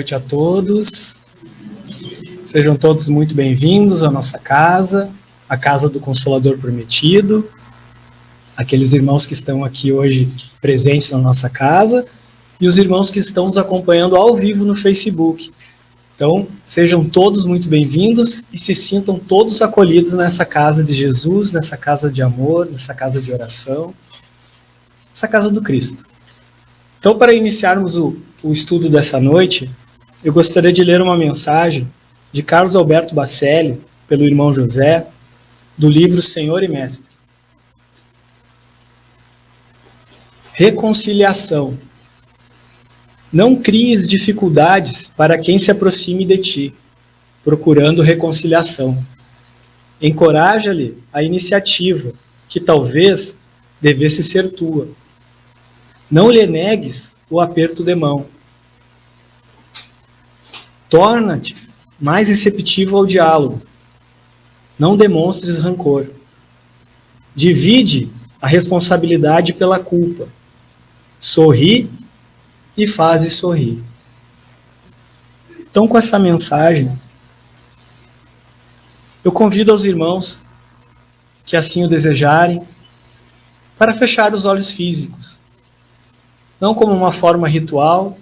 noite a todos. Sejam todos muito bem-vindos à nossa casa, a casa do Consolador Prometido. Aqueles irmãos que estão aqui hoje presentes na nossa casa e os irmãos que estão nos acompanhando ao vivo no Facebook. Então, sejam todos muito bem-vindos e se sintam todos acolhidos nessa casa de Jesus, nessa casa de amor, nessa casa de oração, essa casa do Cristo. Então, para iniciarmos o estudo dessa noite, eu gostaria de ler uma mensagem de Carlos Alberto Bacelli, pelo irmão José, do livro Senhor e Mestre. Reconciliação. Não cries dificuldades para quem se aproxime de ti, procurando reconciliação. Encoraja-lhe a iniciativa, que talvez devesse ser tua. Não lhe negues o aperto de mão. Torna-te mais receptivo ao diálogo. Não demonstres rancor. Divide a responsabilidade pela culpa. Sorri e faze sorrir. Então, com essa mensagem, eu convido aos irmãos que assim o desejarem para fechar os olhos físicos. Não como uma forma ritual,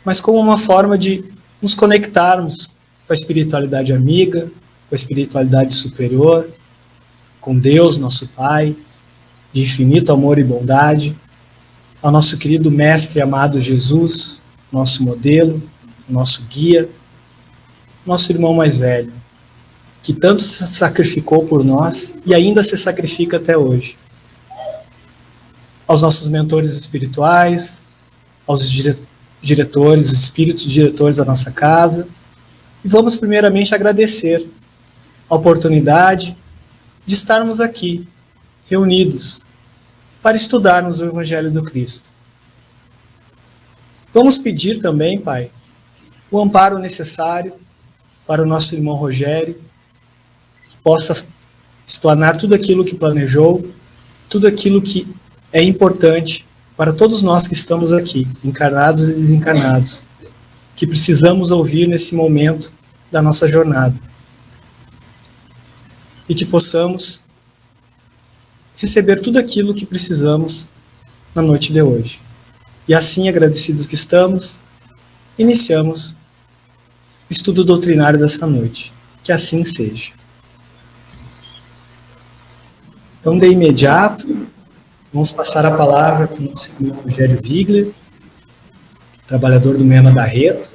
mas como uma forma de nos conectarmos com a espiritualidade amiga, com a espiritualidade superior, com Deus, nosso Pai, de infinito amor e bondade, ao nosso querido Mestre amado Jesus, nosso modelo, nosso guia, nosso irmão mais velho, que tanto se sacrificou por nós e ainda se sacrifica até hoje. Aos nossos mentores espirituais, aos diretores, os espíritos diretores da nossa casa. E vamos primeiramente agradecer a oportunidade de estarmos aqui, reunidos, para estudarmos o Evangelho do Cristo. Vamos pedir também, Pai, o amparo necessário para o nosso irmão Rogério, que possa explanar tudo aquilo que planejou, tudo aquilo que é importante para todos nós que estamos aqui, encarnados e desencarnados, que precisamos ouvir nesse momento da nossa jornada. E que possamos receber tudo aquilo que precisamos na noite de hoje. E assim, agradecidos que estamos, iniciamos o estudo doutrinário dessa noite. Que assim seja. Então, de imediato, vamos passar a palavra para o nosso irmão Rogério Ziegler, trabalhador do Mena Barreto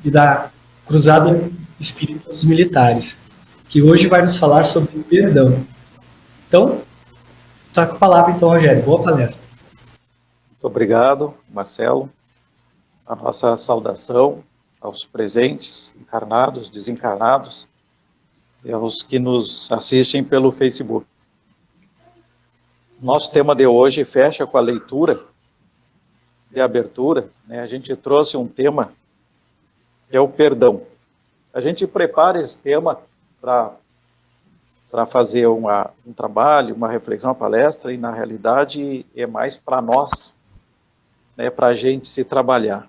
e da Cruzada Espírita dos Militares, que hoje vai nos falar sobre o perdão. Então, está com a palavra então, Rogério. Boa palestra. Muito obrigado, Marcelo. A nossa saudação aos presentes, encarnados, desencarnados, e aos que nos assistem pelo Facebook. Nosso tema de hoje fecha com a leitura de abertura, né? A gente trouxe um tema que é o perdão. A gente prepara esse tema para fazer um trabalho, uma reflexão, uma palestra, e na realidade é mais para nós, né, para a gente se trabalhar.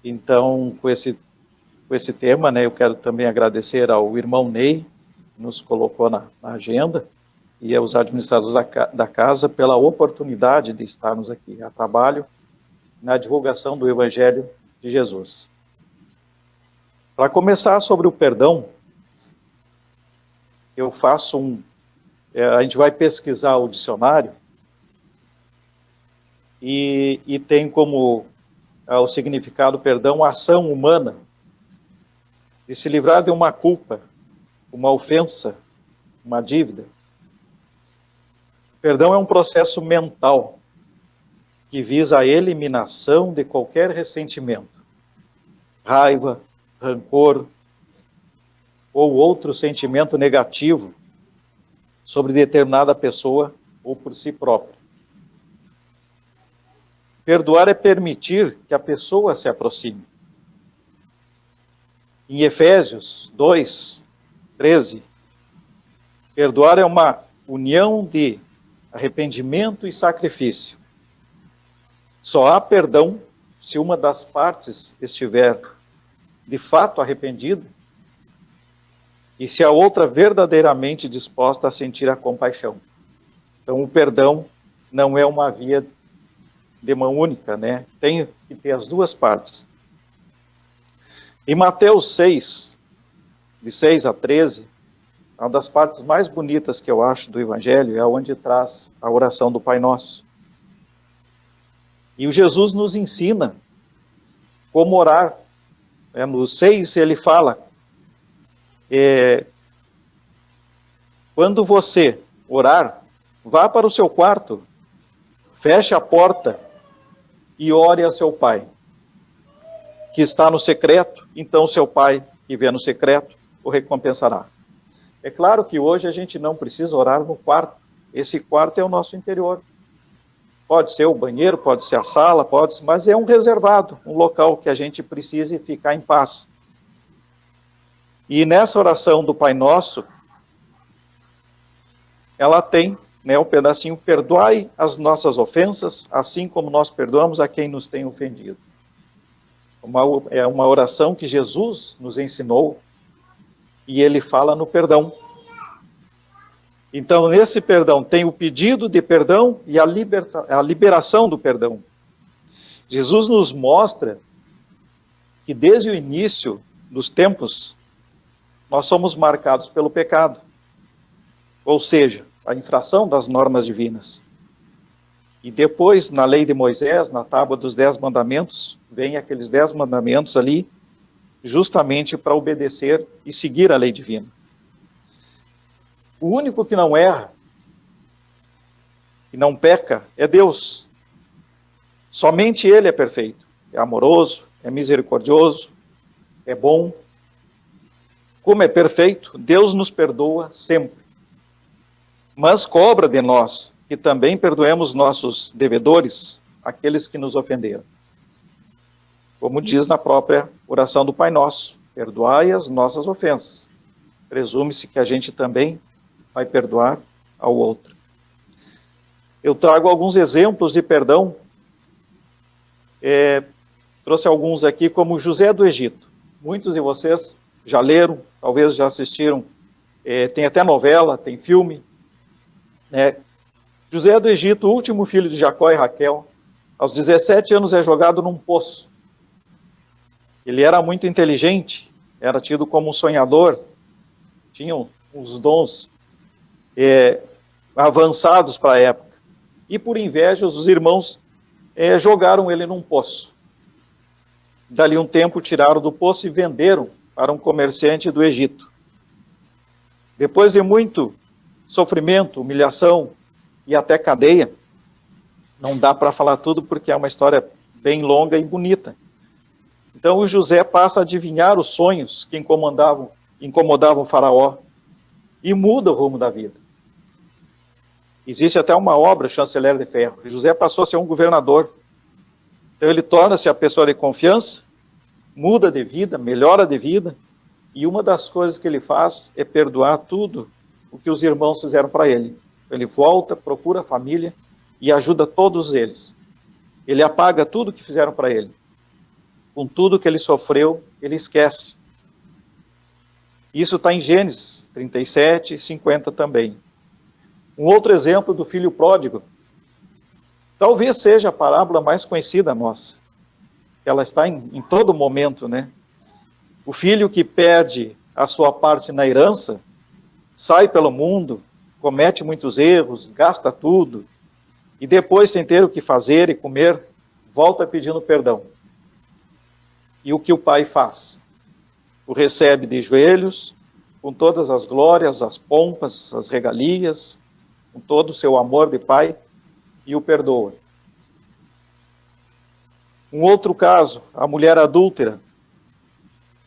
Então, com esse tema, né, eu quero também agradecer ao irmão Ney, que nos colocou na agenda, e aos administradores da casa pela oportunidade de estarmos aqui a trabalho na divulgação do Evangelho de Jesus. Para começar sobre o perdão, eu faço a gente vai pesquisar o dicionário e tem como o significado perdão, ação humana de se livrar de uma culpa, uma ofensa, uma dívida. Perdão é um processo mental que visa a eliminação de qualquer ressentimento, raiva, rancor ou outro sentimento negativo sobre determinada pessoa ou por si próprio. Perdoar é permitir que a pessoa se aproxime. Em Efésios 2:13, perdoar é uma união de arrependimento e sacrifício. Só há perdão se uma das partes estiver de fato arrependida e se a outra verdadeiramente disposta a sentir a compaixão. Então, o perdão não é uma via de mão única, né? Tem que ter as duas partes. Em Mateus 6, de 6 a 13, uma das partes mais bonitas que eu acho do Evangelho é onde traz a oração do Pai Nosso. E o Jesus nos ensina como orar. No 6 ele fala, quando você orar, vá para o seu quarto, feche a porta e ore a seu Pai, que está no secreto, então seu Pai, que vê no secreto, o recompensará. É claro que hoje a gente não precisa orar no quarto, esse quarto é o nosso interior. Pode ser o banheiro, pode ser a sala, mas é um reservado, um local que a gente precise ficar em paz. E nessa oração do Pai Nosso, ela tem, né, o pedacinho, perdoai as nossas ofensas, assim como nós perdoamos a quem nos tem ofendido. É uma oração que Jesus nos ensinou, e ele fala no perdão. Então, nesse perdão, tem o pedido de perdão e a liberação do perdão. Jesus nos mostra que desde o início dos tempos, nós somos marcados pelo pecado. Ou seja, a infração das normas divinas. E depois, na lei de Moisés, na tábua dos 10 mandamentos, vem aqueles 10 mandamentos ali, justamente para obedecer e seguir a lei divina. O único que não erra, que não peca, é Deus. Somente Ele é perfeito. É amoroso, é misericordioso, é bom. Como é perfeito, Deus nos perdoa sempre. Mas cobra de nós que também perdoemos nossos devedores, aqueles que nos ofenderam. Como diz na própria oração do Pai Nosso, perdoai as nossas ofensas. Presume-se que a gente também vai perdoar ao outro. Eu trago alguns exemplos de perdão. Trouxe alguns aqui, como José do Egito. Muitos de vocês já leram, talvez já assistiram. Tem até novela, tem filme. José do Egito, o último filho de Jacó e Raquel, aos 17 anos é jogado num poço. Ele era muito inteligente, era tido como um sonhador, tinha uns dons avançados para a época. E por inveja, os irmãos jogaram ele num poço. Dali um tempo, tiraram do poço e venderam para um comerciante do Egito. Depois de muito sofrimento, humilhação e até cadeia, não dá para falar tudo porque é uma história bem longa e bonita. Então o José passa a adivinhar os sonhos que incomodavam o faraó e muda o rumo da vida. Existe até uma obra, Chanceler de Ferro. José passou a ser um governador. Então ele torna-se a pessoa de confiança, muda de vida, melhora de vida, e uma das coisas que ele faz é perdoar tudo o que os irmãos fizeram para ele. Ele volta, procura a família e ajuda todos eles. Ele apaga tudo que fizeram para ele. Com tudo que ele sofreu, ele esquece. Isso está em Gênesis 37 e 50 também. Um outro exemplo do filho pródigo, talvez seja a parábola mais conhecida nossa. Ela está em todo momento, né? O filho que perde a sua parte na herança, sai pelo mundo, comete muitos erros, gasta tudo, e depois, sem ter o que fazer e comer, volta pedindo perdão. E o que o pai faz? O recebe de joelhos, com todas as glórias, as pompas, as regalias, com todo o seu amor de pai, e o perdoa. Um outro caso, a mulher adúltera,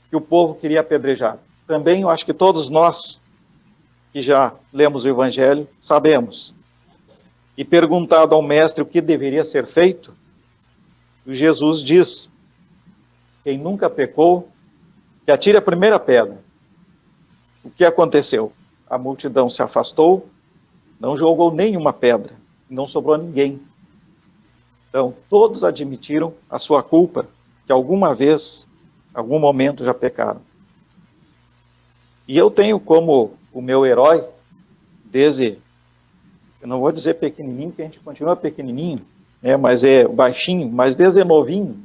que o povo queria apedrejar. Também eu acho que todos nós, que já lemos o Evangelho, sabemos. E perguntado ao mestre o que deveria ser feito, Jesus diz, quem nunca pecou, que atire a primeira pedra. O que aconteceu? A multidão se afastou, não jogou nenhuma pedra, não sobrou ninguém. Então, todos admitiram a sua culpa, que alguma vez, algum momento já pecaram. E eu tenho como o meu herói, desde, eu não vou dizer pequenininho, porque a gente continua pequenininho, né, mas é baixinho, mas desde novinho,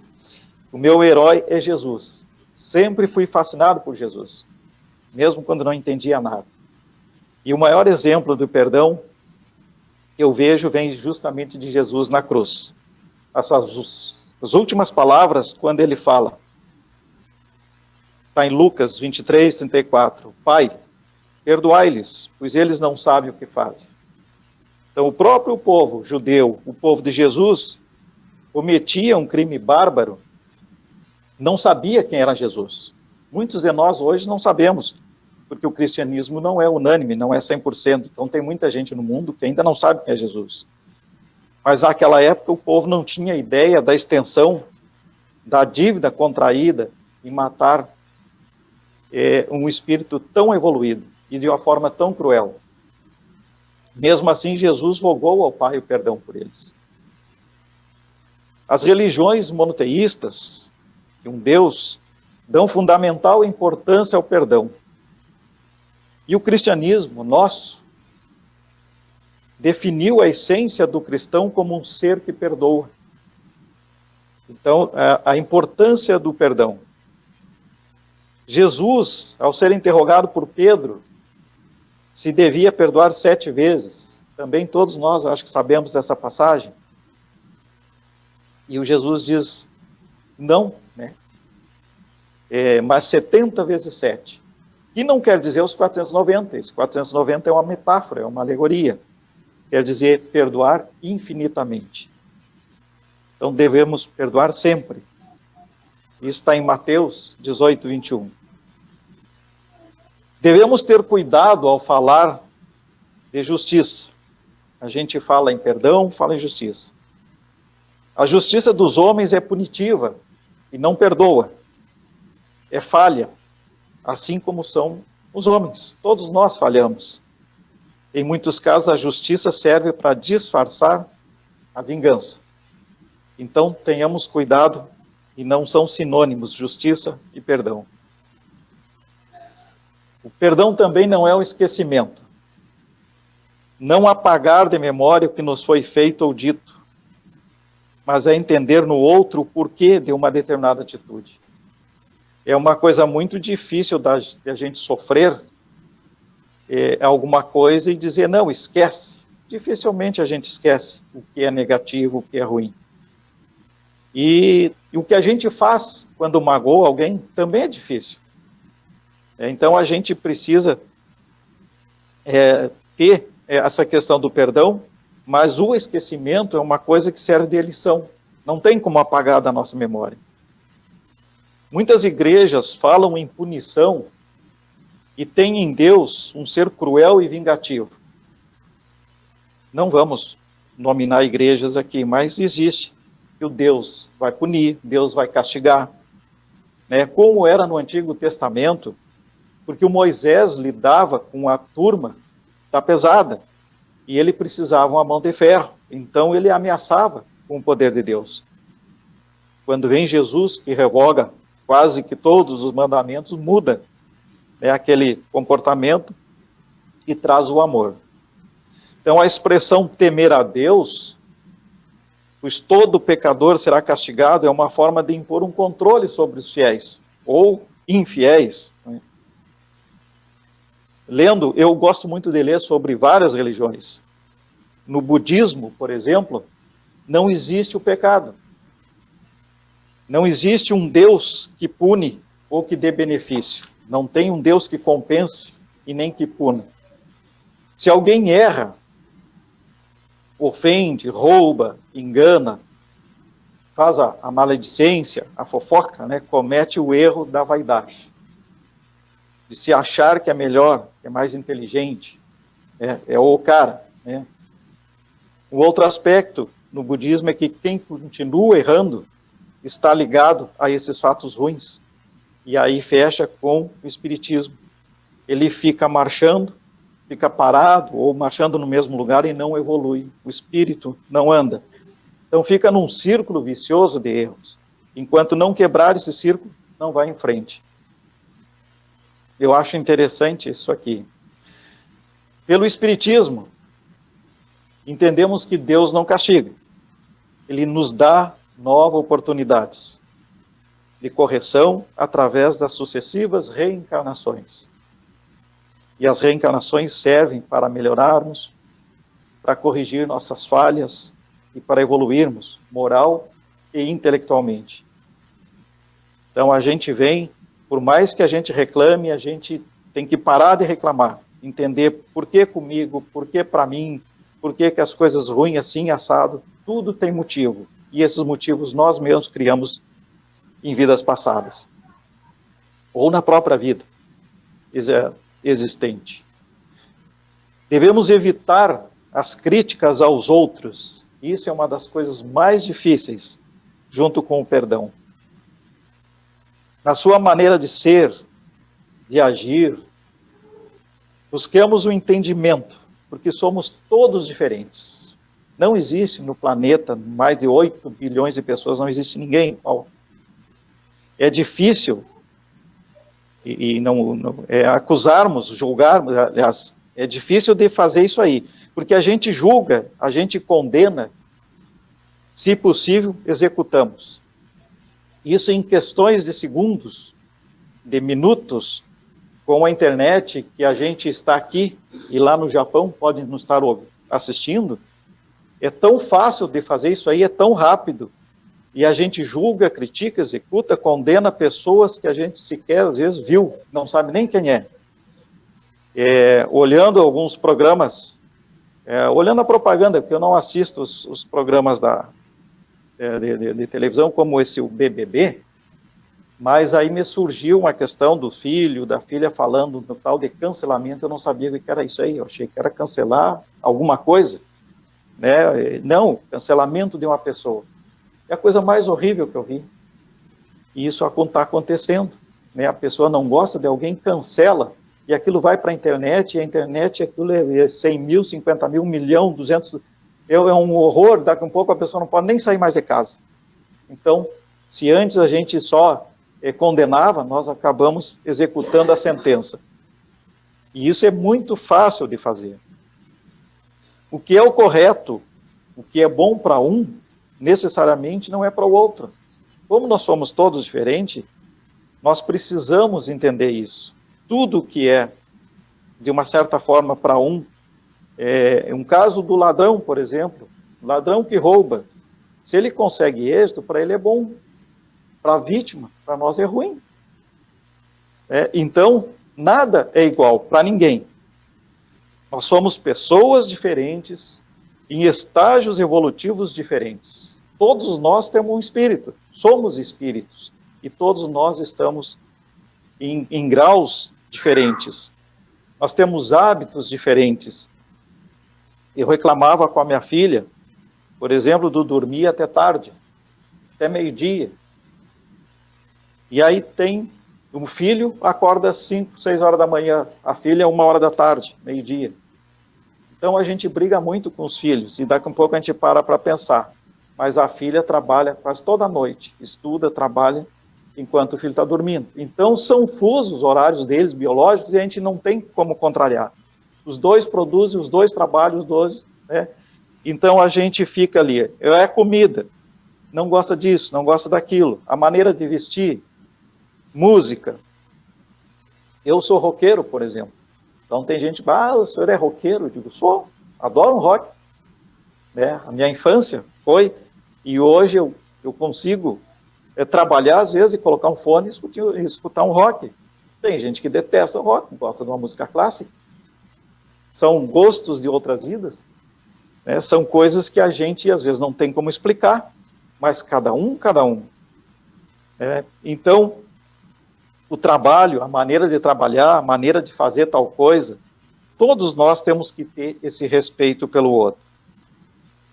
o meu herói é Jesus. Sempre fui fascinado por Jesus, mesmo quando não entendia nada. E o maior exemplo do perdão que eu vejo vem justamente de Jesus na cruz. As últimas palavras, quando ele fala, está em Lucas 23, 34. Pai, perdoai-lhes, pois eles não sabem o que fazem. Então, o próprio povo judeu, o povo de Jesus, cometia um crime bárbaro, não sabia quem era Jesus. Muitos de nós hoje não sabemos, porque o cristianismo não é unânime, não é 100%. Então, tem muita gente no mundo que ainda não sabe quem é Jesus. Mas naquela época o povo não tinha ideia da extensão da dívida contraída em matar um espírito tão evoluído e de uma forma tão cruel. Mesmo assim, Jesus rogou ao Pai o perdão por eles. As religiões monoteístas, de um Deus, dão fundamental importância ao perdão. E o cristianismo nosso definiu a essência do cristão como um ser que perdoa. Então, a importância do perdão. Jesus, ao ser interrogado por Pedro, se devia perdoar 7 vezes. Também todos nós, eu acho que sabemos dessa passagem. E o Jesus diz, não, né? Mas 70 vezes 7. E não quer dizer os 490. Esse 490 é uma metáfora, é uma alegoria. Quer dizer perdoar infinitamente. Então devemos perdoar sempre. Isso está em Mateus 18, 21. Devemos ter cuidado ao falar de justiça. A gente fala em perdão, fala em justiça. A justiça dos homens é punitiva e não perdoa. É falha, assim como são os homens. Todos nós falhamos. Em muitos casos, a justiça serve para disfarçar a vingança. Então, tenhamos cuidado, e não são sinônimos, justiça e perdão. O perdão também não é o esquecimento. Não apagar de memória o que nos foi feito ou dito, mas é entender no outro o porquê de uma determinada atitude. É uma coisa muito difícil de a gente sofrer alguma coisa e dizer, não, esquece. Dificilmente a gente esquece o que é negativo, o que é ruim. E o que a gente faz quando magoa alguém também é difícil. Então a gente precisa ter essa questão do perdão, mas o esquecimento é uma coisa que serve de lição. Não tem como apagar da nossa memória. Muitas igrejas falam em punição e têm em Deus um ser cruel e vingativo. Não vamos nominar igrejas aqui, mas existe que o Deus vai punir, Deus vai castigar. Né? Como era no Antigo Testamento, porque o Moisés lidava com a turma da pesada, e ele precisava uma mão de ferro, então ele ameaçava com o poder de Deus. Quando vem Jesus, que revoga quase que todos os mandamentos, muda aquele comportamento e traz o amor. Então a expressão temer a Deus, pois todo pecador será castigado, é uma forma de impor um controle sobre os fiéis, ou infiéis. Né? Lendo, eu gosto muito de ler sobre várias religiões. No budismo, por exemplo, não existe o pecado. Não existe um Deus que pune ou que dê benefício. Não tem um Deus que compense e nem que puna. Se alguém erra, ofende, rouba, engana, faz a maledicência, a fofoca, né, comete o erro da vaidade. De se achar que é melhor, que é mais inteligente, é o cara. Né? O outro aspecto no budismo é que quem continua errando está ligado a esses fatos ruins. E aí fecha com o espiritismo. Ele fica marchando, fica parado ou marchando no mesmo lugar e não evolui. O espírito não anda. Então fica num círculo vicioso de erros. Enquanto não quebrar esse círculo, não vai em frente. Eu acho interessante isso aqui. Pelo Espiritismo, entendemos que Deus não castiga. Ele nos dá novas oportunidades de correção através das sucessivas reencarnações. E as reencarnações servem para melhorarmos, para corrigir nossas falhas e para evoluirmos moral e intelectualmente. Então a gente vem, por mais que a gente reclame, a gente tem que parar de reclamar, entender por que comigo, por que para mim, por que as coisas ruins assim, assado, tudo tem motivo. E esses motivos nós mesmos criamos em vidas passadas. Ou na própria vida existente. Devemos evitar as críticas aos outros. Isso é uma das coisas mais difíceis, junto com o perdão. Na sua maneira de ser, de agir, busquemos o entendimento, porque somos todos diferentes. Não existe no planeta mais de 8 bilhões de pessoas, não existe ninguém igual. É difícil acusarmos, julgarmos, aliás, é difícil de fazer isso aí, porque a gente julga, a gente condena, se possível, executamos. Isso em questões de segundos, de minutos, com a internet, que a gente está aqui e lá no Japão pode nos estar assistindo, é tão fácil de fazer isso aí, é tão rápido, e a gente julga, critica, executa, condena pessoas que a gente sequer, às vezes, viu, não sabe nem quem é. Olhando alguns programas, olhando a propaganda, porque eu não assisto os programas de televisão, como esse, o BBB, mas aí me surgiu uma questão do filho, da filha, falando no tal de cancelamento. Eu não sabia o que era isso aí, eu achei que era cancelar alguma coisa, né? Não, cancelamento de uma pessoa. É a coisa mais horrível que eu vi. E isso está acontecendo, né? A pessoa não gosta de alguém, cancela, e aquilo vai para a internet, e a internet, aquilo é 100 mil, 50 mil, 1 milhão, 200... É um horror, daqui a um pouco a pessoa não pode nem sair mais de casa. Então, se antes a gente só condenava, nós acabamos executando a sentença. E isso é muito fácil de fazer. O que é o correto, o que é bom para um, necessariamente não é para o outro. Como nós somos todos diferentes, nós precisamos entender isso. Tudo que é, de uma certa forma, para um caso do ladrão, por exemplo, ladrão que rouba, se ele consegue êxito, para ele é bom, para a vítima, para nós é ruim. Então, nada é igual para ninguém. Nós somos pessoas diferentes, em estágios evolutivos diferentes. Todos nós temos um espírito, somos espíritos, e todos nós estamos em graus diferentes. Nós temos hábitos diferentes. Eu reclamava com a minha filha, por exemplo, do dormir até tarde, até meio-dia. E aí tem um filho, acorda às 5, 6 horas da manhã, a filha 1 hora da tarde, meio-dia. Então a gente briga muito com os filhos, e daqui a pouco a gente para pensar. Mas a filha trabalha quase toda noite, estuda, trabalha, enquanto o filho está dormindo. Então são fusos os horários deles, biológicos, e a gente não tem como contrariar. Os dois produzem, os dois trabalham, os dois, né? Então a gente fica ali, é comida, não gosta disso, não gosta daquilo, a maneira de vestir, música. Eu sou roqueiro, por exemplo. Então tem gente que fala, o senhor é roqueiro? Eu digo, sou, adoro um rock. Né? A minha infância foi, e hoje eu consigo trabalhar às vezes e colocar um fone e escutar um rock. Tem gente que detesta o rock, gosta de uma música clássica. São gostos de outras vidas, né? São coisas que a gente às vezes não tem como explicar, mas cada um. Então, o trabalho, a maneira de trabalhar, a maneira de fazer tal coisa, todos nós temos que ter esse respeito pelo outro.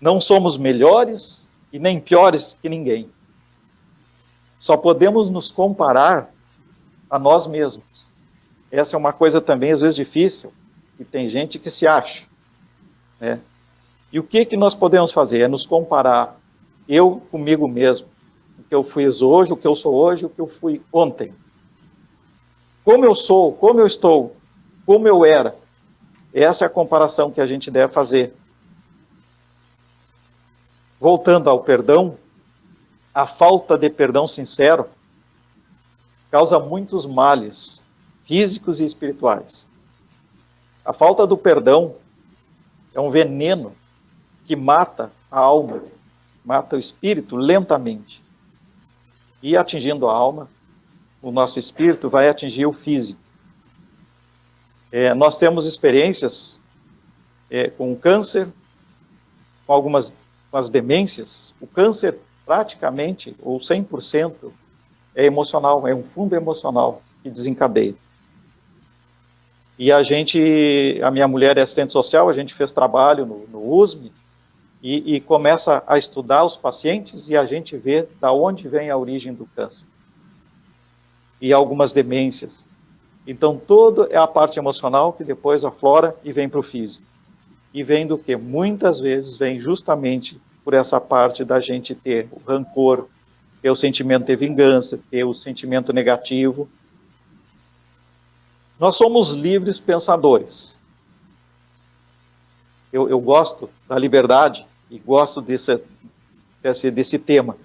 Não somos melhores e nem piores que ninguém. Só podemos nos comparar a nós mesmos. Essa é uma coisa também, às vezes, difícil, e tem gente que se acha. Né? E o que nós podemos fazer? É nos comparar eu comigo mesmo, o que eu fiz hoje, o que eu sou hoje, o que eu fui ontem. Como eu sou, como eu estou, como eu era. Essa é a comparação que a gente deve fazer. Voltando ao perdão, a falta de perdão sincero causa muitos males físicos e espirituais. A falta do perdão é um veneno que mata a alma, mata o espírito lentamente. E atingindo a alma, o nosso espírito vai atingir o físico. Nós temos experiências com o câncer, com as demências. O câncer praticamente, ou 100%, é emocional, é um fundo emocional que desencadeia. E a minha mulher é assistente social, a gente fez trabalho no USM, e começa a estudar os pacientes, e a gente vê da onde vem a origem do câncer. E algumas demências. Então, toda é a parte emocional que depois aflora e vem para o físico. E vem do que? Muitas vezes vem justamente por essa parte da gente ter o rancor, ter o sentimento de vingança, ter o sentimento negativo. Nós somos livres pensadores. Eu gosto da liberdade e gosto desse tema,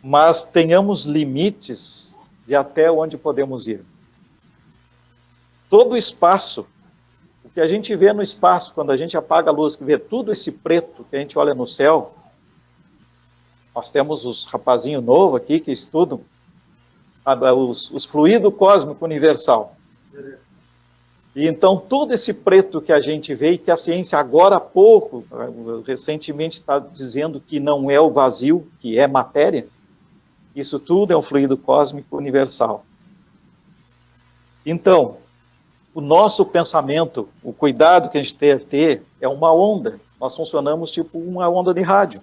mas tenhamos limites de até onde podemos ir. Todo o espaço, o que a gente vê no espaço, quando a gente apaga a luz, que vê tudo esse preto que a gente olha no céu, nós temos os rapazinhos novos aqui que estudam os fluidos cósmicos universal. E então todo esse preto que a gente vê e que a ciência agora há pouco, recentemente está dizendo que não é o vazio, que é matéria, isso tudo é um fluido cósmico universal. Então, o nosso pensamento, o cuidado que a gente deve ter é uma onda. Nós funcionamos tipo uma onda de rádio.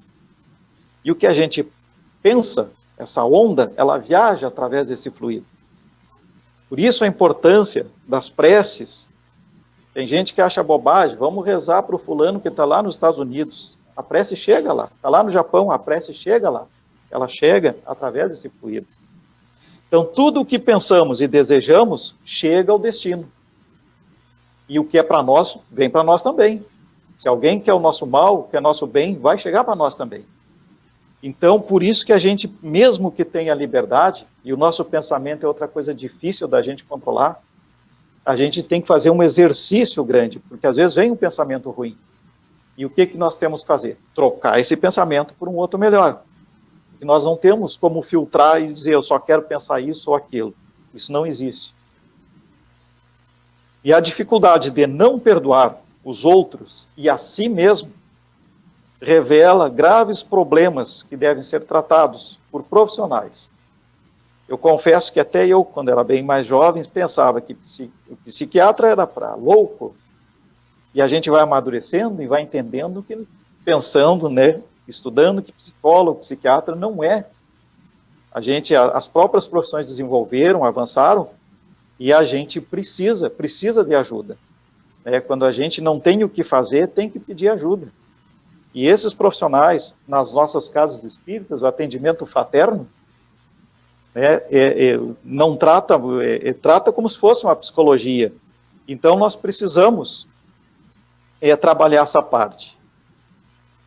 E o que a gente pensa, essa onda, ela viaja através desse fluido. Por isso a importância das preces. Tem gente que acha bobagem, vamos rezar para o fulano que está lá nos Estados Unidos. A prece chega lá. Está lá no Japão, a prece chega lá. Ela chega através desse fluido. Então, tudo o que pensamos e desejamos chega ao destino. E o que é para nós, vem para nós também. Se alguém quer o nosso mal, quer nosso bem, vai chegar para nós também. Então, por isso que a gente, mesmo que tenha liberdade, e o nosso pensamento é outra coisa difícil da gente controlar, a gente tem que fazer um exercício grande, porque às vezes vem um pensamento ruim. E o que nós temos que fazer? Trocar esse pensamento por um outro melhor. Porque nós não temos como filtrar e dizer, eu só quero pensar isso ou aquilo. Isso não existe. E a dificuldade de não perdoar os outros e a si mesmo revela graves problemas que devem ser tratados por profissionais. Eu confesso que até eu, quando era bem mais jovem, pensava que o psiquiatra era para louco. E a gente vai amadurecendo e vai entendendo que, pensando, né, estudando que psicólogo, psiquiatra não é. As próprias profissões desenvolveram, avançaram, e a gente precisa de ajuda. Quando a gente não tem o que fazer, tem que pedir ajuda. E esses profissionais, nas nossas casas espíritas, o atendimento fraterno, não trata como se fosse uma psicologia. Então, nós precisamos trabalhar essa parte.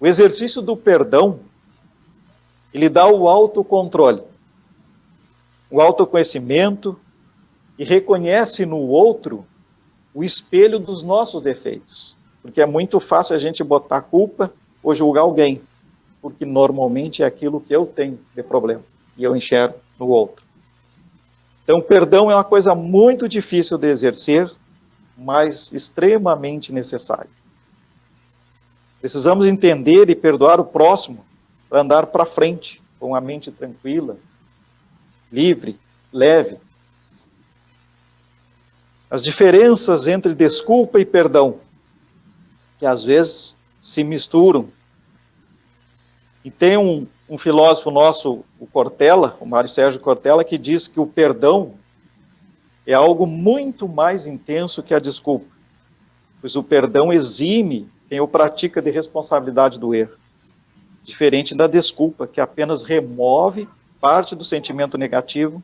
O exercício do perdão, ele dá o autocontrole, o autoconhecimento, e reconhece no outro o espelho dos nossos defeitos. Porque é muito fácil a gente botar a culpa ou julgar alguém, porque normalmente é aquilo que eu tenho de problema, e eu enxergo no outro. Então, perdão é uma coisa muito difícil de exercer, mas extremamente necessária. Precisamos entender e perdoar o próximo para andar para frente, com a mente tranquila, livre, leve. As diferenças entre desculpa e perdão, que às vezes se misturam. E tem um filósofo nosso, o Cortella, o Mário Sérgio Cortella, que diz que o perdão é algo muito mais intenso que a desculpa, pois o perdão exime quem o pratica de responsabilidade do erro. diferente da desculpa, que apenas remove parte do sentimento negativo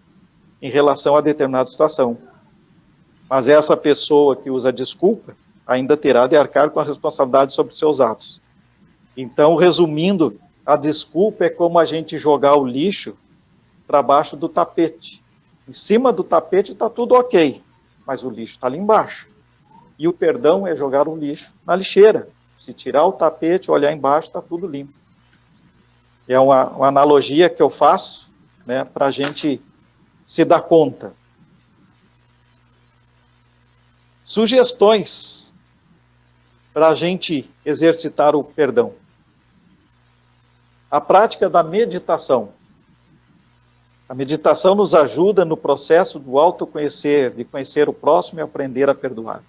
em relação a determinada situação. Mas essa pessoa que usa desculpa ainda terá de arcar com a responsabilidade sobre seus atos. Então, resumindo, a desculpa é como a gente jogar o lixo para baixo do tapete. Em cima do tapete está tudo ok, mas o lixo está ali embaixo. E o perdão é jogar o lixo na lixeira. Se tirar o tapete, olhar embaixo, está tudo limpo. É uma analogia que eu faço, né, para a gente se dar conta. Sugestões para a gente exercitar o perdão. A prática da meditação. A meditação nos ajuda no processo do autoconhecer, de conhecer o próximo e aprender a perdoar.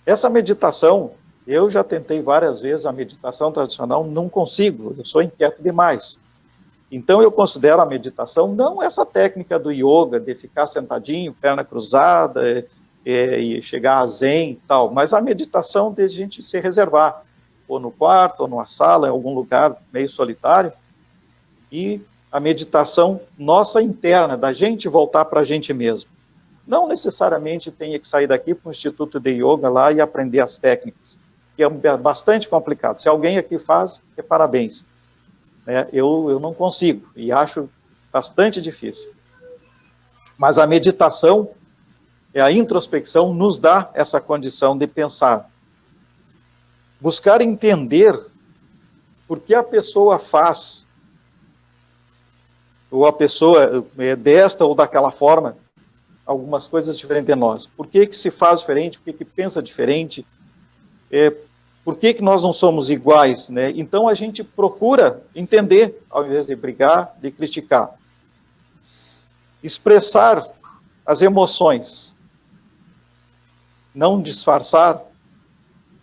Essa meditação, eu já tentei várias vezes a meditação tradicional, não consigo, eu sou inquieto demais. Então eu considero a meditação não essa técnica do yoga, de ficar sentadinho, perna cruzada, e chegar a zen e tal, mas a meditação de a gente se reservar, ou no quarto, ou numa sala, em algum lugar meio solitário, e a meditação nossa interna, da gente voltar para a gente mesmo. Não necessariamente tenha que sair daqui para um instituto de yoga lá e aprender as técnicas, que é bastante complicado. Se alguém aqui faz, parabéns. Eu não consigo, e acho bastante difícil. Mas a meditação, a introspecção, nos dá essa condição de pensar. Buscar entender por que a pessoa faz, ou a pessoa é desta ou daquela forma, algumas coisas diferentes de nós. Por que se faz diferente? Por que pensa diferente? Por que nós não somos iguais? Né? Então a gente procura entender, ao invés de brigar, de criticar. Expressar as emoções. Não disfarçar,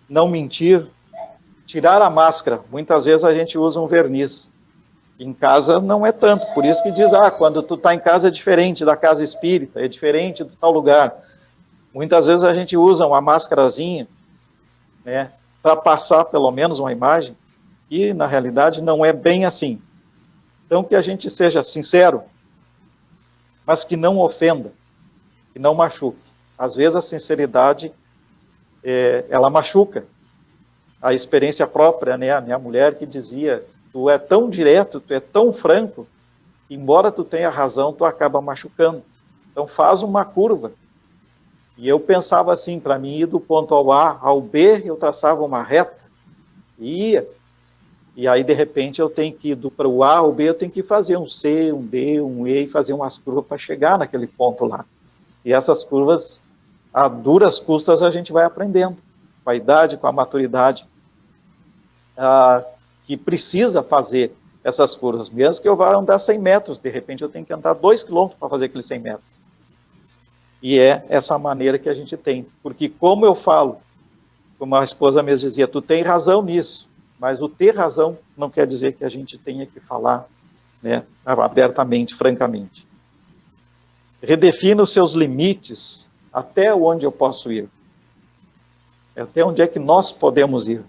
não mentir, tirar a máscara. Muitas vezes a gente usa um verniz. Em casa não é tanto, por isso que diz, quando tu está em casa é diferente da casa espírita, é diferente do tal lugar. Muitas vezes a gente usa uma máscarazinha, né, para passar pelo menos uma imagem, e na realidade não é bem assim. Então que a gente seja sincero, mas que não ofenda, que não machuque. Às vezes a sinceridade, ela machuca. A experiência própria, né, a minha mulher que dizia, tu é tão direto, tu é tão franco, embora tu tenha razão, tu acaba machucando. Então faz uma curva. E eu pensava assim, para mim ir do ponto ao A ao B, eu traçava uma reta, e ia. E aí de repente eu tenho que ir para o A ao B, eu tenho que fazer um C, um D, um E, e fazer umas curvas para chegar naquele ponto lá. E essas curvas, a duras custas, a gente vai aprendendo, com a idade, com a maturidade, que precisa fazer essas curvas, mesmo que eu vá andar 100 metros, de repente eu tenho que andar 2 quilômetros para fazer aqueles 100 metros. E é essa maneira que a gente tem, porque como eu falo, como a esposa mesmo dizia, tu tem razão nisso, mas o ter razão não quer dizer que a gente tenha que falar, né, abertamente, francamente. Redefina os seus limites, até onde eu posso ir. Até onde é que nós podemos ir.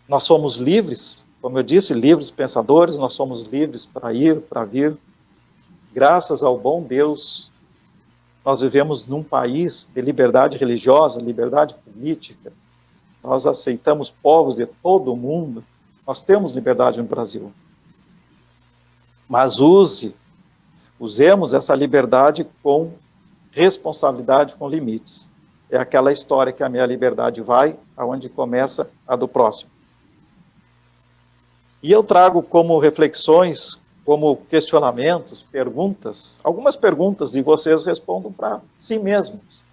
Nós somos livres, como eu disse, livres pensadores, nós somos livres para ir, para vir. Graças ao bom Deus, nós vivemos num país de liberdade religiosa, liberdade política. Nós aceitamos povos de todo o mundo. Nós temos liberdade no Brasil. Mas usemos essa liberdade com responsabilidade, com limites. É aquela história que a minha liberdade vai, aonde começa a do próximo. E eu trago como reflexões, como questionamentos, perguntas, algumas perguntas, e vocês respondam para si mesmos.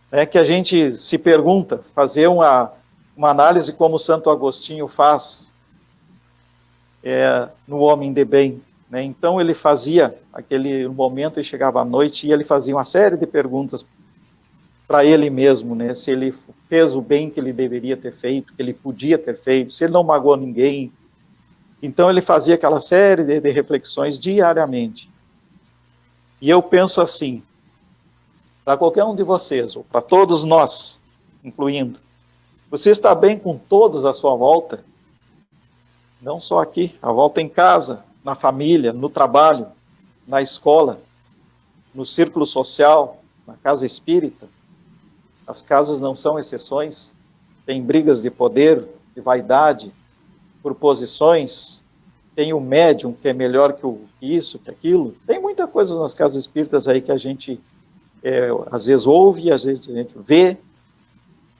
É que a gente se pergunta, fazer uma análise como o Santo Agostinho faz no Homem de Bem. Né? Então ele fazia aquele momento, ele chegava à noite e ele fazia uma série de perguntas para ele mesmo, né? Se ele fez o bem que ele deveria ter feito, que ele podia ter feito, se ele não magoou ninguém. Então ele fazia aquela série de reflexões diariamente. E eu penso assim, para qualquer um de vocês, ou para todos nós, incluindo, você está bem com todos à sua volta? Não só aqui, a volta em casa, na família, no trabalho, na escola, no círculo social, na casa espírita. As casas não são exceções. Tem brigas de poder, de vaidade, por posições. Tem o médium que é melhor que isso, que aquilo. Tem muita coisa nas casas espíritas aí que a gente às vezes ouve, às vezes a gente vê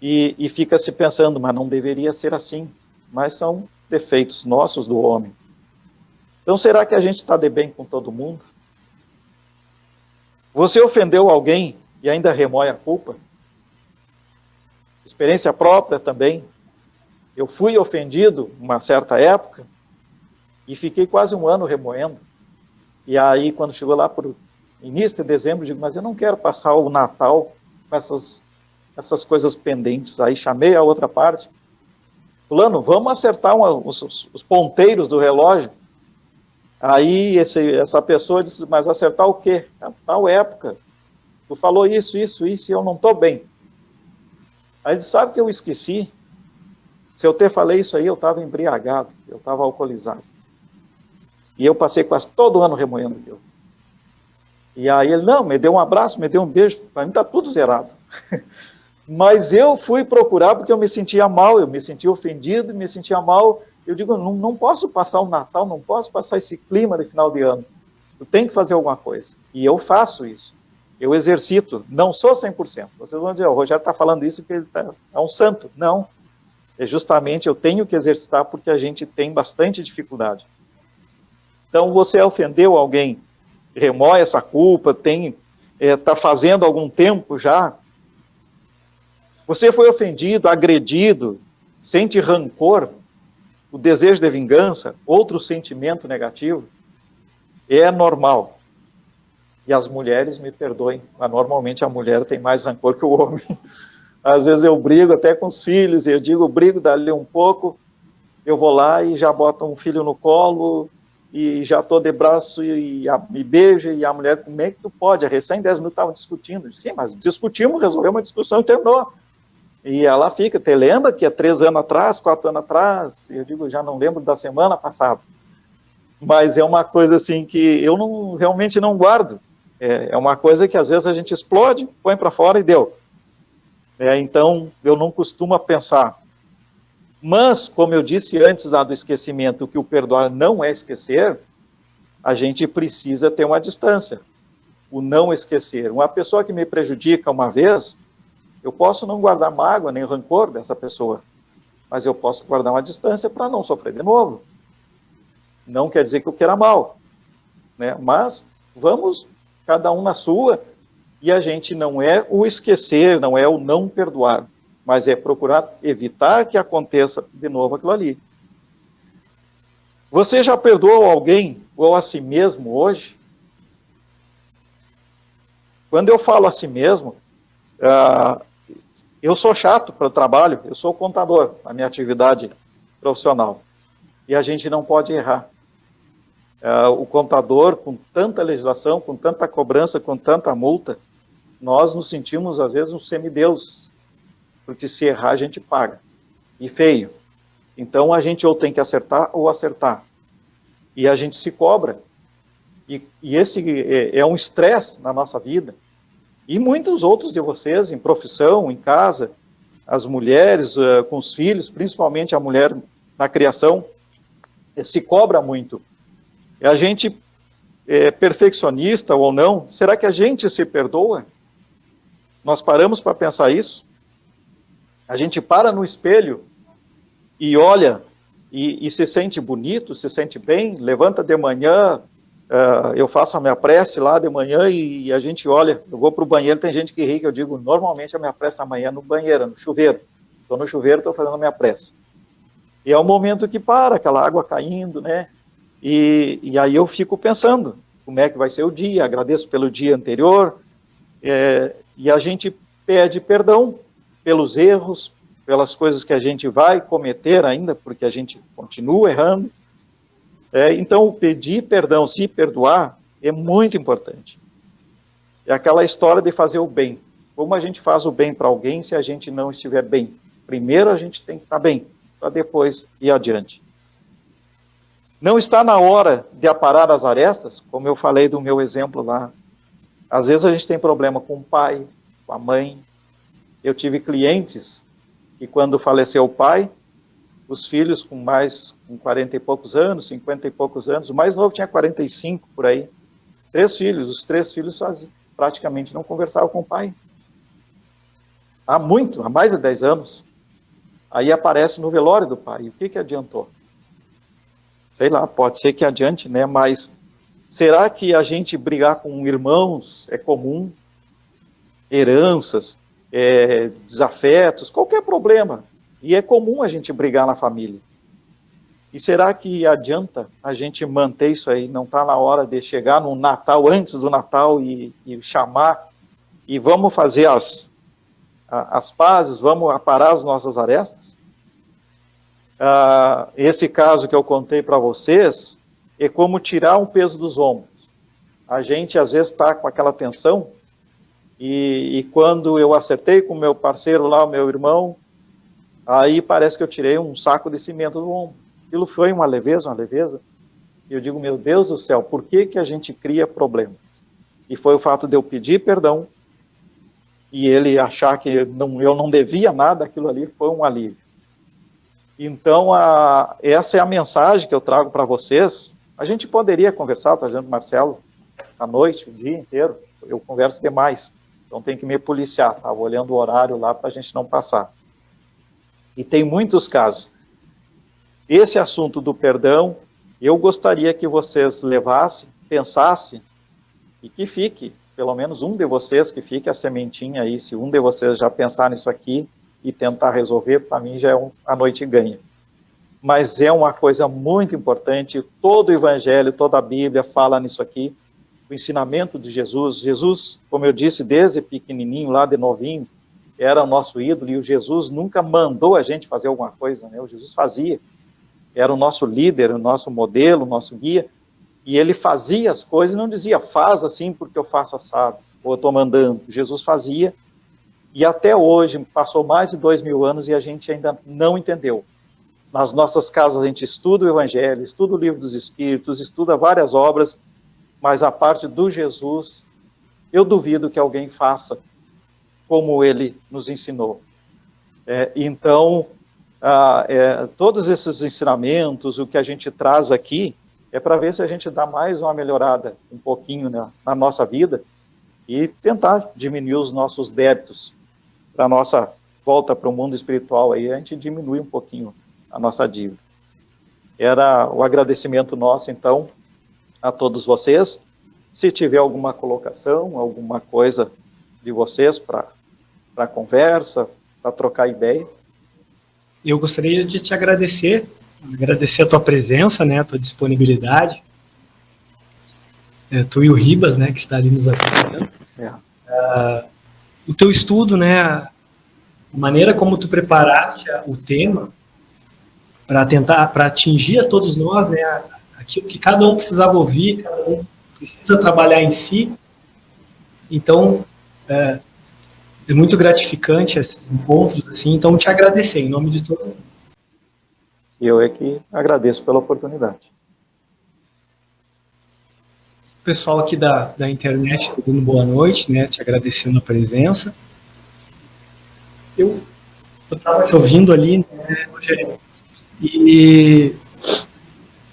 e fica se pensando, mas não deveria ser assim. Mas são defeitos nossos do homem. Então, será que a gente está de bem com todo mundo? Você ofendeu alguém e ainda remoe a culpa? Experiência própria também. Eu fui ofendido uma certa época e fiquei quase um ano remoendo. E aí, quando chegou lá para o início de dezembro, eu digo, mas eu não quero passar o Natal com essas coisas pendentes. Aí chamei a outra parte. Fulano, vamos acertar os ponteiros do relógio. Aí essa pessoa disse, mas acertar o quê? A tal época. Tu falou isso, e eu não estou bem. Aí ele disse, sabe que eu esqueci? Se eu te falei isso aí, eu estava embriagado, eu estava alcoolizado. E eu passei quase todo ano remoendo aquilo. E aí ele, não, me deu um abraço, me deu um beijo, para mim está tudo zerado. Mas eu fui procurar porque eu me sentia mal, eu me sentia ofendido, me sentia mal. Eu digo, não posso passar o Natal, não posso passar esse clima de final de ano. Eu tenho que fazer alguma coisa. E eu faço isso. Eu exercito. Não sou 100%. Vocês vão dizer, o Rogério está falando isso porque ele é um santo. Não. É justamente eu tenho que exercitar porque a gente tem bastante dificuldade. Então, você ofendeu alguém, remoe essa culpa, está fazendo algum tempo já. Você foi ofendido, agredido, sente rancor, o desejo de vingança, outro sentimento negativo, é normal. E as mulheres me perdoem, mas normalmente a mulher tem mais rancor que o homem. Às vezes eu brigo até com os filhos, eu digo, brigo dali um pouco, eu vou lá e já boto um filho no colo, e já estou de braço e me beijo, e a mulher, como é que tu pode? A recém 10 minutos estavam discutindo. Sim, mas discutimos, resolvemos uma discussão e terminou. E ela fica, te lembra que há 3 anos atrás, 4 anos atrás, eu digo, já não lembro da semana passada. Mas é uma coisa assim que eu realmente não guardo. É uma coisa que às vezes a gente explode, põe para fora e deu. Então, eu não costumo pensar. Mas, como eu disse antes lá do esquecimento, que o perdoar não é esquecer, a gente precisa ter uma distância. O não esquecer. Uma pessoa que me prejudica uma vez, eu posso não guardar mágoa nem rancor dessa pessoa, mas eu posso guardar uma distância para não sofrer de novo. Não quer dizer que eu queira mal, né? Mas vamos, cada um na sua, e a gente não é o esquecer, não é o não perdoar, mas é procurar evitar que aconteça de novo aquilo ali. Você já perdoou alguém ou a si mesmo hoje? Quando eu falo a si mesmo, eu sou chato para o trabalho, eu sou contador, a minha atividade profissional. E a gente não pode errar. O contador, com tanta legislação, com tanta cobrança, com tanta multa, nós nos sentimos, às vezes, um semideus. Porque se errar, a gente paga. E feio. Então, a gente ou tem que acertar ou acertar. E a gente se cobra. E esse é um estresse na nossa vida. E muitos outros de vocês, em profissão, em casa, as mulheres com os filhos, principalmente a mulher na criação, se cobra muito. E a gente, perfeccionista ou não, será que a gente se perdoa? Nós paramos para pensar isso? A gente para no espelho e olha e se sente bonito, se sente bem, levanta de manhã, eu faço a minha prece lá de manhã e a gente olha, eu vou para o banheiro, tem gente que ri, que eu digo, normalmente a minha prece amanhã é no banheiro, no chuveiro. Estou no chuveiro, estou fazendo a minha prece. E é um momento que para, aquela água caindo, né? E aí eu fico pensando, como é que vai ser o dia, agradeço pelo dia anterior, e a gente pede perdão pelos erros, pelas coisas que a gente vai cometer ainda, porque a gente continua errando. Então, pedir perdão, se perdoar, é muito importante. É aquela história de fazer o bem. Como a gente faz o bem para alguém se a gente não estiver bem? Primeiro a gente tem que estar bem, para depois ir adiante. Não está na hora de aparar as arestas, como eu falei do meu exemplo lá. Às vezes a gente tem problema com o pai, com a mãe. Eu tive clientes que quando faleceu o pai, os filhos com 40 e poucos anos, 50 e poucos anos, o mais novo tinha 45 por aí. 3 filhos, os 3 filhos praticamente não conversavam com o pai. Há mais de 10 anos. Aí aparece no velório do pai. E o que adiantou? Sei lá, pode ser que adiante, né? Mas será que a gente brigar com irmãos é comum? Heranças, desafetos, qualquer problema. E é comum a gente brigar na família. E será que adianta a gente manter isso aí? Não está na hora de chegar no Natal, antes do Natal, e chamar, e vamos fazer as pazes, vamos aparar as nossas arestas? Esse caso que eu contei para vocês é como tirar um peso dos ombros. A gente, às vezes, está com aquela tensão, e quando eu acertei com o meu parceiro lá, o meu irmão, aí parece que eu tirei um saco de cimento do ombro. Aquilo foi uma leveza. E eu digo, meu Deus do céu, por que a gente cria problemas? E foi o fato de eu pedir perdão e ele achar que eu não devia nada, aquilo ali foi um alívio. Então, essa é a mensagem que eu trago para vocês. A gente poderia conversar, tá dizendo, Marcelo, à noite, o dia inteiro, eu converso demais, então tem que me policiar, estava olhando o horário lá para a gente não passar. E tem muitos casos. Esse assunto do perdão, eu gostaria que vocês levassem, pensassem, e que fique, pelo menos um de vocês, que fique a sementinha aí, se um de vocês já pensar nisso aqui e tentar resolver, para mim já é a noite ganha. Mas é uma coisa muito importante, todo o Evangelho, toda a Bíblia fala nisso aqui, o ensinamento de Jesus. Jesus, como eu disse, desde pequenininho, lá de novinho, era o nosso ídolo, e o Jesus nunca mandou a gente fazer alguma coisa, né? O Jesus fazia. Era o nosso líder, o nosso modelo, o nosso guia, e ele fazia as coisas e não dizia, faz assim porque eu faço assado, ou eu estou mandando. Jesus fazia, e até hoje, passou mais de 2000 anos e a gente ainda não entendeu. Nas nossas casas a gente estuda o Evangelho, estuda o Livro dos Espíritos, estuda várias obras, mas a parte do Jesus, eu duvido que alguém faça como ele nos ensinou. Então, todos esses ensinamentos, o que a gente traz aqui, é para ver se a gente dá mais uma melhorada um pouquinho na nossa vida e tentar diminuir os nossos débitos para a nossa volta para o mundo espiritual, aí a gente diminui um pouquinho a nossa dívida. Era o agradecimento nosso, então, a todos vocês. Se tiver alguma colocação, alguma coisa de vocês para conversa, para trocar ideia. Eu gostaria de te agradecer a tua presença, né, a tua disponibilidade. Tu e o Ribas, né, que está ali nos acompanhando. O teu estudo, né, a maneira como tu preparaste o tema para atingir a todos nós, né, aquilo que cada um precisava ouvir, cada um precisa trabalhar em si. Então, é muito gratificante esses encontros, assim, então te agradecer em nome de todo mundo. Eu é que agradeço pela oportunidade. O pessoal aqui da internet, dando boa noite, né, te agradecendo a presença. Eu estava te ouvindo ali, né, Rogério, e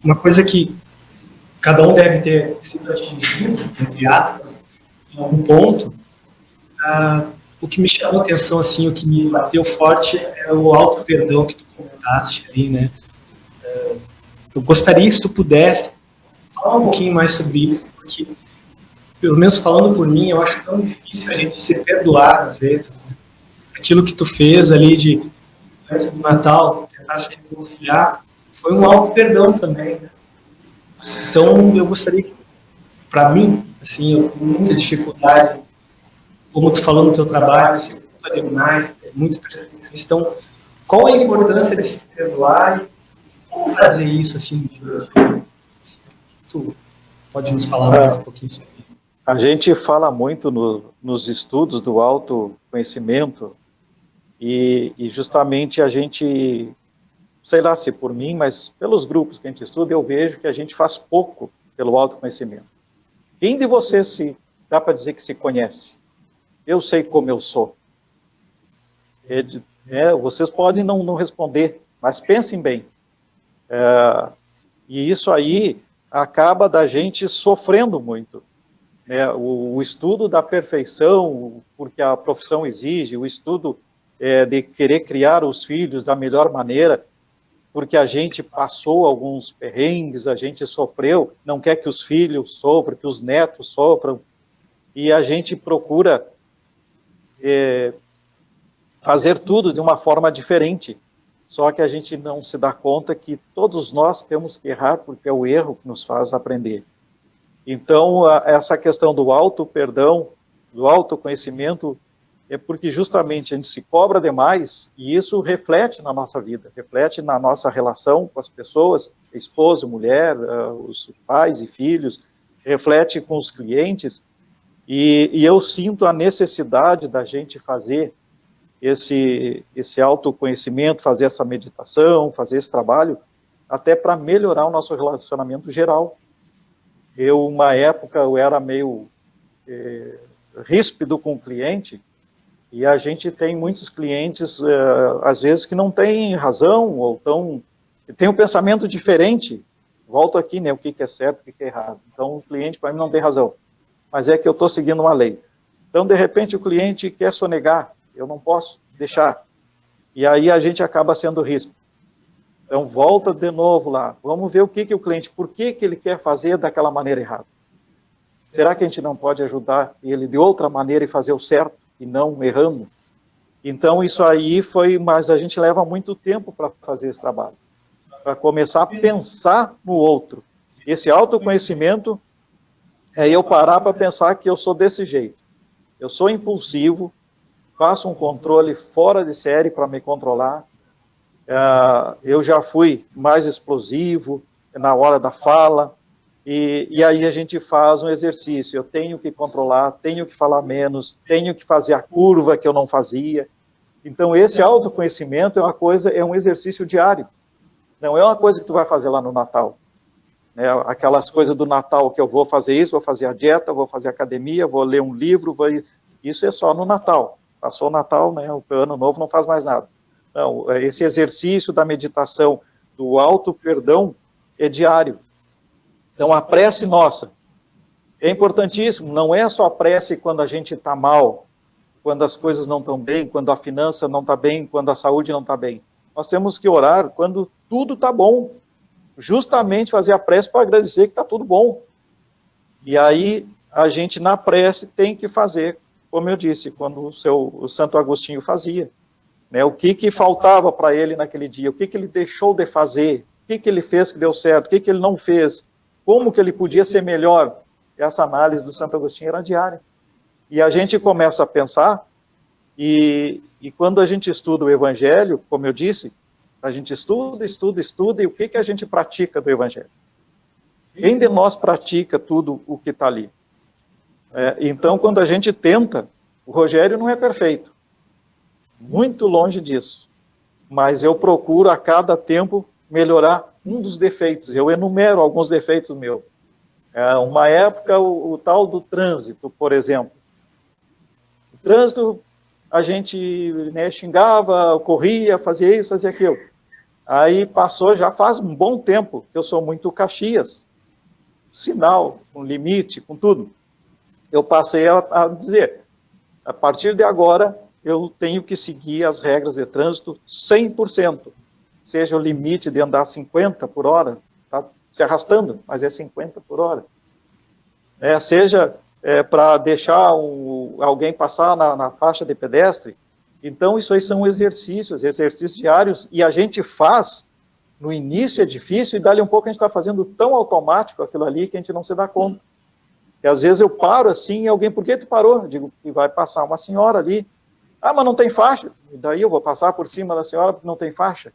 uma coisa que cada um deve ter sido atingido, entre aspas, em algum ponto, o que me chamou a atenção, assim, o que me bateu forte é o auto-perdão que tu comentaste ali, né? Eu gostaria, se tu pudesse, falar um pouquinho mais sobre isso, porque, pelo menos falando por mim, eu acho tão difícil a gente se perdoar, às vezes. Aquilo que tu fez ali de, antes do Natal, tentar se reconciliar, foi um auto-perdão também, né? Então, eu gostaria que, para mim, assim, eu tenho muita dificuldade, como tu falou no teu trabalho, você culpa demais, é muito perfeccionista. Então, qual a importância de se perdoar e como fazer isso assim no dia a dia? Tu pode nos falar mais um pouquinho sobre isso? A gente fala muito nos estudos do autoconhecimento e justamente a gente sei lá se por mim, mas pelos grupos que a gente estuda, eu vejo que a gente faz pouco pelo autoconhecimento. Quem de vocês dá para dizer que se conhece? Eu sei como eu sou. Vocês podem não responder, mas pensem bem. E isso aí acaba da gente sofrendo muito. O estudo da perfeição, porque a profissão exige, o estudo de querer criar os filhos da melhor maneira, porque a gente passou alguns perrengues, a gente sofreu, não quer que os filhos sofram, que os netos sofram, e a gente procura fazer tudo de uma forma diferente. Só que a gente não se dá conta que todos nós temos que errar, porque é o erro que nos faz aprender. Então, essa questão do auto-perdão, do autoconhecimento, é porque justamente a gente se cobra demais, e isso reflete na nossa vida, reflete na nossa relação com as pessoas, esposa, mulher, os pais e filhos, reflete com os clientes, e eu sinto a necessidade da gente fazer esse autoconhecimento, fazer essa meditação, fazer esse trabalho, até para melhorar o nosso relacionamento geral. Uma época, eu era meio ríspido com o cliente, e a gente tem muitos clientes, às vezes, que não têm razão, ou têm um pensamento diferente. Volto aqui, né, o que é certo, o que é errado. Então, o cliente, para mim, não tem razão. Mas é que eu estou seguindo uma lei. Então, de repente, o cliente quer sonegar. Eu não posso deixar. E aí a gente acaba sendo ríspido. Então, volta de novo lá. Vamos ver o que o cliente, por que ele quer fazer daquela maneira errada. Será que a gente não pode ajudar ele de outra maneira e fazer o certo e não errando? Então, isso aí mas a gente leva muito tempo para fazer esse trabalho. Para começar a pensar no outro. Esse autoconhecimento é eu parar para pensar que eu sou desse jeito. Eu sou impulsivo, faço um controle fora de série para me controlar. Eu já fui mais explosivo na hora da fala, e aí a gente faz um exercício. Eu tenho que controlar, tenho que falar menos, tenho que fazer a curva que eu não fazia. Então, esse autoconhecimento é um exercício diário. Não é uma coisa que tu vai fazer lá no Natal. Aquelas coisas do Natal que eu vou fazer isso, vou fazer a dieta, vou fazer academia, vou ler um livro, isso é só no Natal. Passou o Natal, né, o Ano Novo não faz mais nada. Não, esse exercício da meditação, do auto-perdão, é diário. Então, a prece nossa é importantíssimo. Não é só a prece quando a gente está mal, quando as coisas não estão bem, quando a finança não está bem, quando a saúde não está bem. Nós temos que orar quando tudo está bom. Justamente fazer a prece para agradecer que está tudo bom. E aí, a gente na prece tem que fazer, como eu disse, quando o Santo Agostinho fazia. O que faltava para ele naquele dia, o que ele deixou de fazer, o que ele fez que deu certo, o que ele não fez, como que ele podia ser melhor. Essa análise do Santo Agostinho era diária. E a gente começa a pensar, e quando a gente estuda o Evangelho, como eu disse, a gente estuda, e o que a gente pratica do Evangelho? Quem de nós pratica tudo o que está ali? Então, quando a gente tenta, o Rogério não é perfeito. Muito longe disso. Mas eu procuro, a cada tempo, melhorar um dos defeitos. Eu enumero alguns defeitos meus. Uma época, o tal do trânsito, por exemplo. O trânsito, a gente xingava, corria, fazia isso, fazia aquilo. Aí passou, já faz um bom tempo, que eu sou muito Caxias. Sinal, com limite, com tudo. Eu passei a dizer, a partir de agora, eu tenho que seguir as regras de trânsito 100%. Seja o limite de andar 50 por hora, está se arrastando, mas é 50 por hora. Seja para deixar alguém passar na faixa de pedestre. Então, isso aí são exercícios diários, e a gente faz, no início é difícil, e dali um pouco a gente está fazendo tão automático aquilo ali que a gente não se dá conta. E às vezes eu paro assim, e alguém, por que tu parou? Eu digo, que vai passar uma senhora ali. Ah, mas não tem faixa. E daí eu vou passar por cima da senhora porque não tem faixa.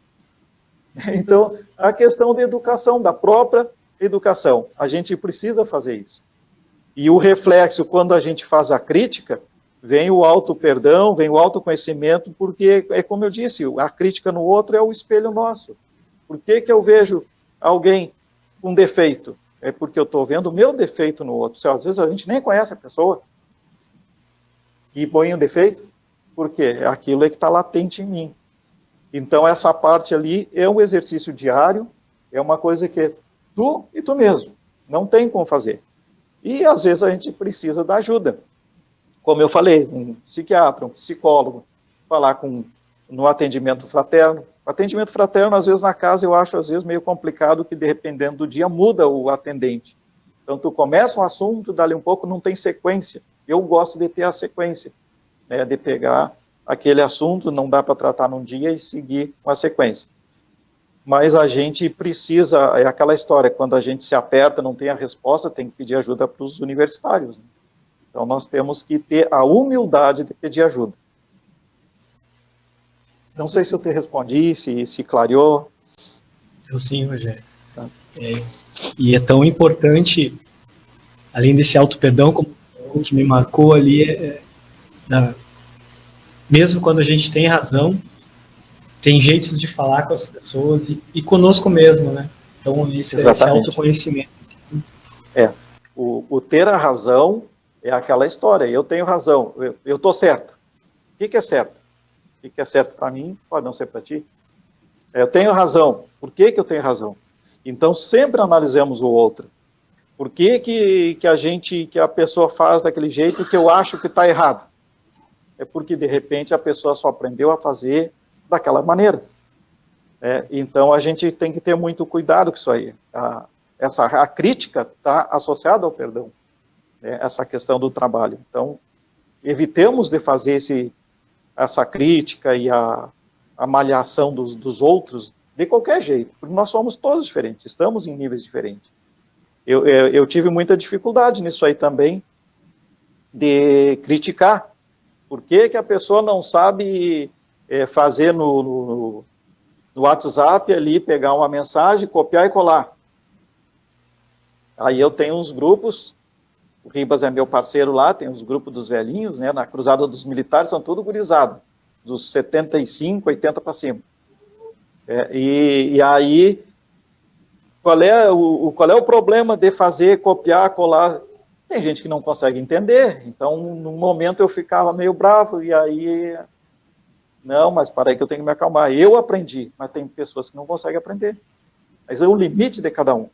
Então, a questão da educação, da própria educação, a gente precisa fazer isso. E o reflexo, quando a gente faz a crítica, vem o auto-perdão, vem o autoconhecimento, porque, como eu disse, a crítica no outro é o espelho nosso. Por que que eu vejo alguém com defeito? É porque eu estou vendo o meu defeito no outro. Às vezes a gente nem conhece a pessoa e põe um defeito, porque aquilo é que está latente em mim. Então, essa parte ali é um exercício diário, é uma coisa que é tu e tu mesmo, não tem como fazer. E, às vezes, a gente precisa da ajuda. Como eu falei, um psiquiatra, um psicólogo, falar no atendimento fraterno. O atendimento fraterno, às vezes, na casa, eu acho, às vezes, meio complicado, que, dependendo do dia, muda o atendente. Então, tu começa um assunto, dali um pouco, não tem sequência. Eu gosto de ter a sequência, né, de pegar aquele assunto, não dá para tratar num dia e seguir com a sequência. Mas a gente precisa, é aquela história, quando a gente se aperta, não tem a resposta, tem que pedir ajuda para os universitários. Né? Então nós temos que ter a humildade de pedir ajuda. Não sei se eu te respondi, se clareou. Eu sim, Rogério. Tá. E é tão importante, além desse auto-perdão, como o que me marcou ali, mesmo quando a gente tem razão, tem jeitos de falar com as pessoas e conosco mesmo, né? Então, esse autoconhecimento. O ter a razão é aquela história. Eu tenho razão, eu estou certo. O que é certo? O que é certo para mim pode não ser para ti. Eu tenho razão. Por que eu tenho razão? Então, sempre analisemos o outro. Por que a pessoa faz daquele jeito que eu acho que está errado? É porque, de repente, a pessoa só aprendeu a fazer daquela maneira. Então, a gente tem que ter muito cuidado com isso aí. A crítica está associada ao perdão, né? Essa questão do trabalho. Então, evitemos de fazer essa crítica e a malhação dos outros de qualquer jeito, porque nós somos todos diferentes, estamos em níveis diferentes. Eu tive muita dificuldade nisso aí também, de criticar. Por que a pessoa não sabe fazer no WhatsApp ali, pegar uma mensagem, copiar e colar? Aí eu tenho uns grupos, o Ribas é meu parceiro lá, tem os grupos dos velhinhos, né, na Cruzada dos Militares, são tudo gurizada, dos 75, 80 para cima. E aí, qual é o problema de fazer, copiar, colar? Tem gente que não consegue entender, então, no momento eu ficava meio bravo, e aí, não, mas para aí que eu tenho que me acalmar. Eu aprendi, mas tem pessoas que não conseguem aprender. Mas é o limite de cada um.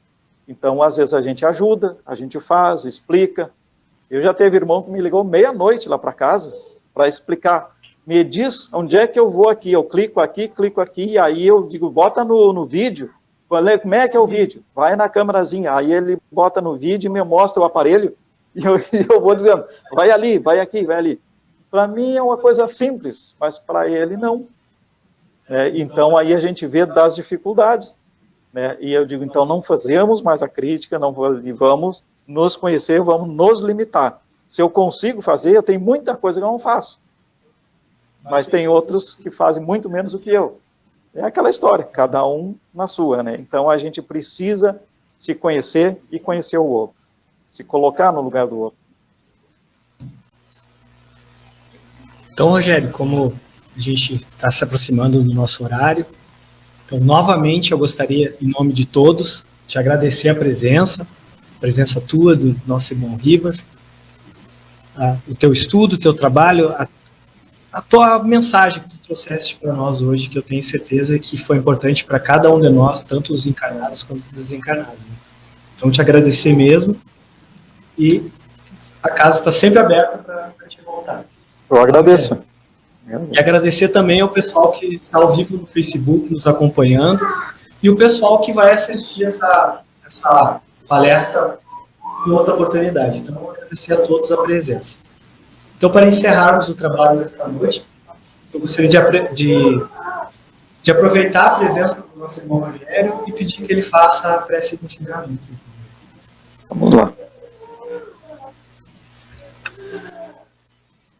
Então, às vezes a gente ajuda, a gente faz, explica. Eu já teve irmão que me ligou meia-noite lá para casa, para explicar. Me diz onde é que eu vou aqui. Eu clico aqui, e aí eu digo, bota no vídeo. Como é que é o vídeo? Vai na câmerazinha. Aí ele bota no vídeo e me mostra o aparelho, e eu vou dizendo, vai ali, vai aqui, vai ali. Para mim é uma coisa simples, mas para ele não. Então aí a gente vê das dificuldades. Né? E eu digo, então não fazemos mais a crítica, não vamos nos conhecer, vamos nos limitar. Se eu consigo fazer, eu tenho muita coisa que eu não faço. Mas tem outros que fazem muito menos do que eu. É aquela história, cada um na sua, né? Então a gente precisa se conhecer e conhecer o outro. Se colocar no lugar do outro. Então, Rogério, como a gente está se aproximando do nosso horário, então, novamente, eu gostaria, em nome de todos, te agradecer a presença tua, do nosso irmão Ribas, o teu estudo, o teu trabalho, a tua mensagem que tu trouxeste para nós hoje, que eu tenho certeza que foi importante para cada um de nós, tanto os encarnados quanto os desencarnados. Então, te agradecer mesmo, e a casa está sempre aberta para te voltar. Eu agradeço. E agradecer também ao pessoal que está ao vivo no Facebook nos acompanhando e o pessoal que vai assistir essa palestra em outra oportunidade. Então, agradecer a todos a presença. Então, para encerrarmos o trabalho desta noite, eu gostaria de aproveitar a presença do nosso irmão Rogério e pedir que ele faça a prece de encerramento. Vamos lá.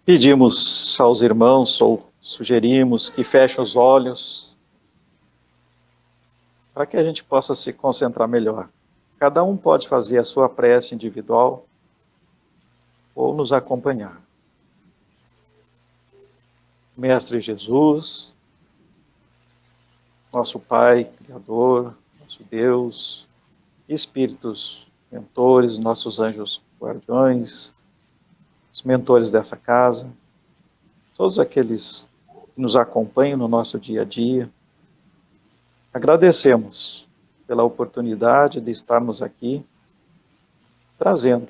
Pedimos aos irmãos, ou sugerimos que fechem os olhos, para que a gente possa se concentrar melhor. Cada um pode fazer a sua prece individual, ou nos acompanhar. Mestre Jesus, nosso Pai, Criador, nosso Deus, espíritos, mentores, nossos anjos guardiões, os mentores dessa casa, todos aqueles que nos acompanham no nosso dia a dia. Agradecemos pela oportunidade de estarmos aqui, trazendo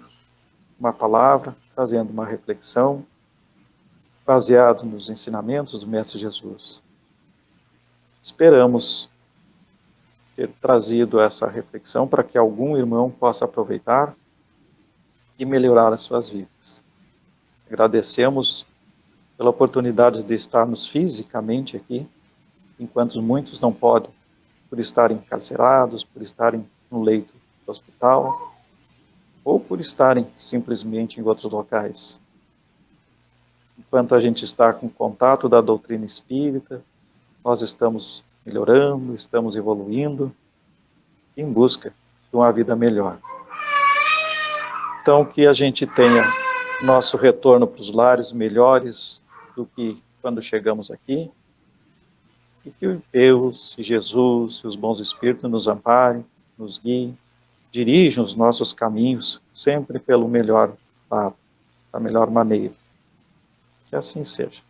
uma palavra, trazendo uma reflexão, baseado nos ensinamentos do Mestre Jesus. Esperamos ter trazido essa reflexão para que algum irmão possa aproveitar e melhorar as suas vidas. Agradecemos pela oportunidade de estarmos fisicamente aqui, enquanto muitos não podem, por estarem encarcerados, por estarem no leito do hospital, ou por estarem simplesmente em outros locais. Enquanto a gente está com contato da doutrina espírita, nós estamos melhorando, estamos evoluindo, em busca de uma vida melhor. Então, que a gente tenha nosso retorno para os lares melhores do que quando chegamos aqui, e que Deus, e Jesus, e os bons espíritos nos amparem, nos guiem, dirijam os nossos caminhos sempre pelo melhor lado, da melhor maneira. Que assim seja.